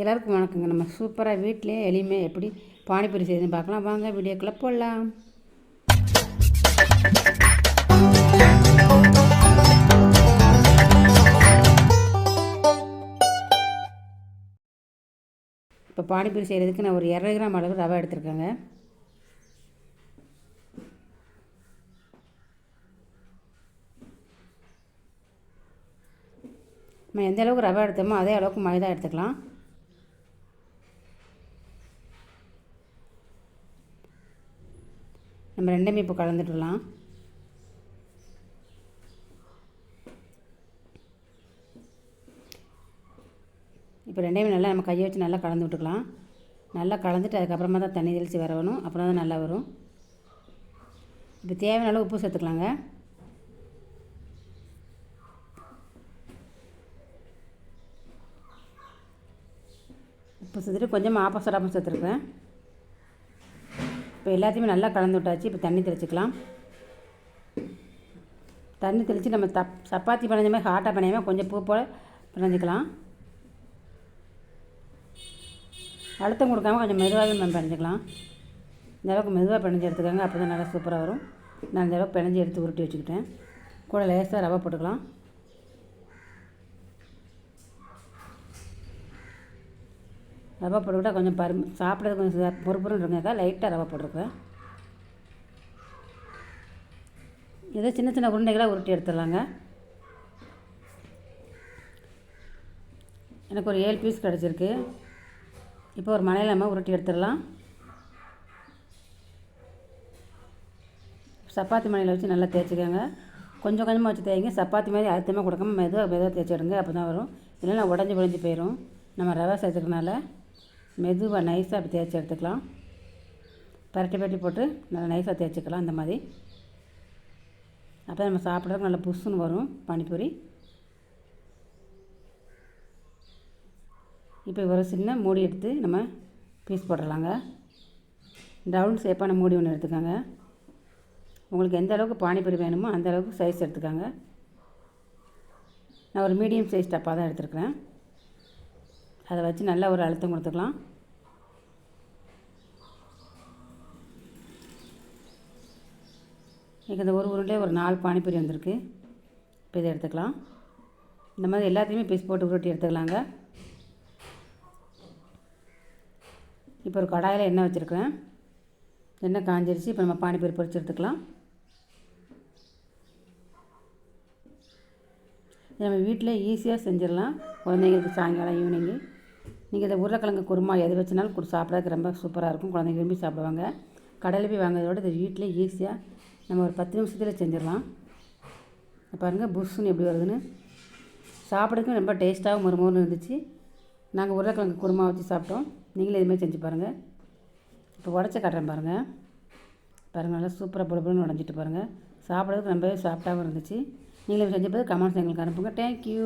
எல்லாருக்கும் வணக்கங்க. நம்ம சூப்பராக வீட்டிலேயே எளிமையாக எப்படி பானிபூரி செய்யுதுன்னு பார்க்கலாம். வாங்க வீடியோக்குள்ளே போடலாம். இப்போ பானிபூரி செய்கிறதுக்கு நான் ஒரு 200 கிராம் அளவு ரவை எடுத்துருக்கேங்க. நம்ம எந்த அளவுக்கு ரவை எடுத்தோமோ அதே அளவுக்கு மைதா எடுத்துக்கலாம். நம்ம ரெண்டுமே இப்போ கலந்துட்டுலாம். இப்போ ரெண்டையுமே நல்லா நம்ம கையை வச்சு நல்லா கலந்து விட்டுக்கலாம். நல்லா கலந்துட்டு அதுக்கப்புறமா தான் தண்ணி தெளித்து வரணும். அப்புறம் தான் நல்லா வரும். இப்போ தேவையான அளவு உப்பு சேர்த்துக்கலாங்க. உப்பு சேர்த்துட்டு கொஞ்சமாக ஆப்போசிட் சேர்த்துருக்கேன். இப்போ எல்லாத்தையுமே நல்லா கலந்து விட்டாச்சு. இப்போ தண்ணி தெளிச்சிக்கலாம். தண்ணி தெளித்து நம்ம சப்பாத்தி பிணைஞ்ச மாதிரி ஹாட்டாக பிணையாமல் கொஞ்சம் பூ போல் பிணைஞ்சிக்கலாம். அழுத்தம் கொடுக்காமல் கொஞ்சம் மெதுவாகவே நம்ம பிணைஞ்சிக்கலாம். இந்த அளவுக்கு மெதுவாக பிணைஞ்சி எடுத்துக்கோங்க. அப்போ தான் நல்லா சூப்பராக வரும். நான் இந்த அளவுக்கு பிணைஞ்சி எடுத்து உருட்டி வச்சுக்கிட்டேன். கூட லேசாக ரவை போட்டுக்கலாம். ரவை போட்டுக்கிட்டால் கொஞ்சம் சாப்பிட்றது கொஞ்சம் பொறுப்புன்னு இருங்கக்கா. லைட்டாக ரவை போட்டிருக்கேன். ஏதோ சின்ன சின்ன உருண்டைகளாக உருட்டி எடுத்துடலாங்க. எனக்கு ஒரு 7 பீஸ் கிடச்சிருக்கு. இப்போ ஒரு மலையில் நம்ம உருட்டி எடுத்துடலாம். சப்பாத்தி மலையில் வச்சு நல்லா தேய்ச்சிக்கோங்க. கொஞ்சம் கொஞ்சமாக வச்சு தேய்ங்க. சப்பாத்தி மாதிரி அழுத்தமாக கொடுக்காம மெதுவாக தேய்ச்சி விடுங்க. அப்போ தான் வரும். இல்லைன்னா உடஞ்சி போயிடும். நம்ம ரவை சேர்த்துக்கனால மெதுவாக நைஸாக அப்படி தேய்ச்சி எடுத்துக்கலாம். பரட்டி போட்டு நல்லா நைஸாக தேய்ச்சிக்கலாம். இந்த மாதிரி அப்போ நம்ம சாப்பிட்றதுக்கு நல்லா புஷ்ஷுன்னு வரும் பானிபூரி. இப்போ ஒரு சின்ன மூடி எடுத்து நம்ம பீஸ் போட்டுடலாங்க. ரவுண்ட் ஷேப்பான மூடி ஒன்று எடுத்துக்கோங்க. உங்களுக்கு எந்த அளவுக்கு பானிபூரி வேணுமோ அந்த அளவுக்கு சைஸ் எடுத்துக்கோங்க. நான் ஒரு மீடியம் சைஸ் டப்பா தான் எடுத்துருக்கிறேன். அதை வச்சு நல்லா ஒரு அழுத்தம் கொடுத்துக்கலாம். இன்றைக்கி இந்த ஒரு உருண்டே ஒரு 4 பானிபூரி வந்திருக்கு. இப்போ இதை எடுத்துக்கலாம். இந்த மாதிரி எல்லாத்தையுமே பீஸ் போட்டு உருட்டி எடுத்துக்கலாங்க. இப்போ ஒரு கடாயில் எண்ணெய் வச்சுருக்கிறேன். எண்ணெய் காஞ்சிருச்சு. இப்போ நம்ம பானிபூரி பொரிச்சு எடுத்துக்கலாம். நம்ம வீட்டில் ஈஸியாக செஞ்சிடலாம். குழந்தைங்களுக்கு சாயங்காலம் ஈவினிங்கு நீங்கள் இதை உருளைக்கிழங்கு குருமா எது வச்சுனாலும் சாப்பிட்றதுக்கு ரொம்ப சூப்பராக இருக்கும். குழந்தைங்க விரும்பி சாப்பிடுவாங்க. கடையில் போய் வாங்குறதோட இதை வீட்டில் ஈஸியாக நம்ம ஒரு 10 நிமிஷத்தில் செஞ்சிடலாம். பாருங்கள் புஷ்ஷுன்னு எப்படி வருதுன்னு. சாப்பிட்றதுக்கும் ரொம்ப டேஸ்ட்டாகவும் மொறுமொறுன்னு இருந்துச்சு. நாங்கள் உருளைக்கிழங்கு குருமா வச்சு சாப்பிட்டோம். நீங்களும் இதுமாதிரி செஞ்சு பாருங்கள். இப்போ உடச்ச காட்டுறேன் பாருங்கள். நல்லா சூப்பராக பொழுப்புன்னு உடஞ்சிட்டு பாருங்கள். சாப்பிட்றதுக்கு ரொம்பவே சாஃப்டாகவும் இருந்துச்சு. நீங்களும் செஞ்ச போது கமெண்ட்ஸ் எங்களுக்கு அனுப்புங்க. தேங்க்யூ.